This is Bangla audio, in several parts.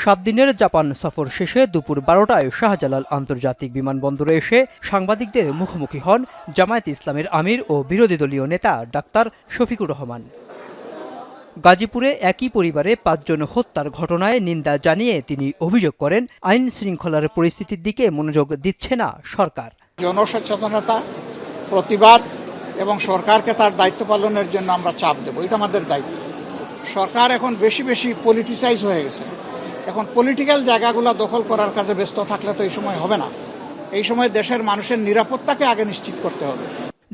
7 দিনের জাপান সফর শেষে দুপুর 12টায় শাহজালাল আন্তর্জাতিক বিমানবন্দরে এসে সাংবাদিকদের মুখোমুখি হন জামায়াতে ইসলামের আমির ও বিরোধী দলীয় নেতা ডাক্তার শফিকুর রহমান। গাজীপুরে একই পরিবারে 5 জন হত্যার ঘটনায় নিন্দা জানিয়ে তিনি অভিযোগ করেন, আইন শৃঙ্খলার পরিস্থিতির দিকে মনোযোগ দিচ্ছে না সরকার। জনসচেতনতা, প্রতিবাদ এবং সরকারকে তার দায়িত্ব পালনের জন্য আমরা চাপ দেব, এটা আমাদের দায়িত্ব। সরকার এখন বেশি বেশি পলিটিসাইজ হয়ে গেছে। এখন পলিটিক্যাল জায়গাগুলো দখল করার কাজে ব্যস্ত থাকলে তো এই সময় হবে না। এই সময় দেশের মানুষের নিরাপত্তাকে আগে নিশ্চিত করতে হবে।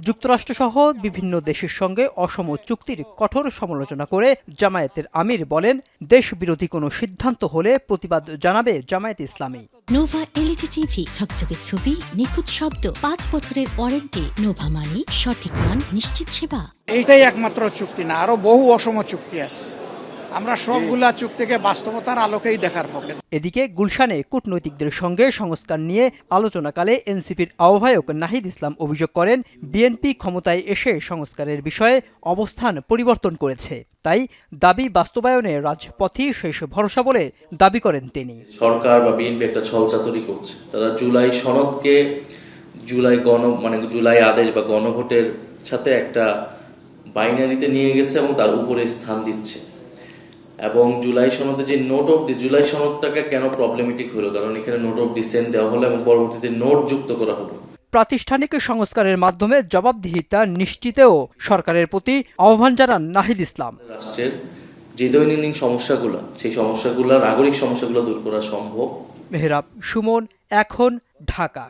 যুক্তরাষ্ট্রসহ বিভিন্ন দেশের সঙ্গে অসম চুক্তির কঠোর সমালোচনা করে জামায়াতের আমির বলেন, দেশ বিরোধী কোনো সিদ্ধান্ত হলে প্রতিবাদ জানাবে জামায়াতে ইসলামী। নোভা এলইডি টিভি, ঝকঝকে ছবি, নিখুঁত শব্দ, 5 বছরের ওয়ারেন্টি। নোভা মানি সঠিক মান, নিশ্চিত সেবা। এইটাই একমাত্র চুক্তি না, আরো বহু অসম চুক্তি আছে। আমরা সবগুলা চুক্তিকে বাস্তবতার আলোকেই দেখার পক্ষে। এদিকে গুলশানে কূটনৈতিকদের সঙ্গে সংস্কার নিয়ে আলোচনাকালে এনসিপির আহ্বায়ক নাহিদ ইসলাম অভিযোগ করেন, বিএনপি ক্ষমতায় এসে সংস্কারের বিষয়ে অবস্থান পরিবর্তন করেছে, তাই দাবি বাস্তবায়নে রাজপথই শেষ ভরসা বলে দাবি করেন তিনি। সরকার বা বিএনপি একটা ছলচাতুরি করছে। তারা জুলাই সনদকে জুলাই আদেশ বা গণভোটের সাথে একটা বাইনারিতে নিয়ে গেছে এবং তার উপরে স্থান দিচ্ছে। এবং জুলাই সনদে যে জুলাই সনদটাকে কেন প্রবলেমেটিক হলো, কারণ এখানে নোট অফ ডিসেন্ট দেওয়া হলো এবং পরবর্তীতে নোট যুক্ত করা হলো। প্রাতিষ্ঠানিক সংস্কারের মাধ্যমে জবাবদিহিতা নিশ্চিতেও সরকারের প্রতি আহ্বান জানান নাহিদ ইসলাম। রাষ্ট্রের যে দৈনন্দিন সমস্যাগুলো, সেই সমস্যাগুলো, নাগরিক সমস্যাগুলো দূর করা সম্ভব। মেহরাব সুমন, এখন, ঢাকা।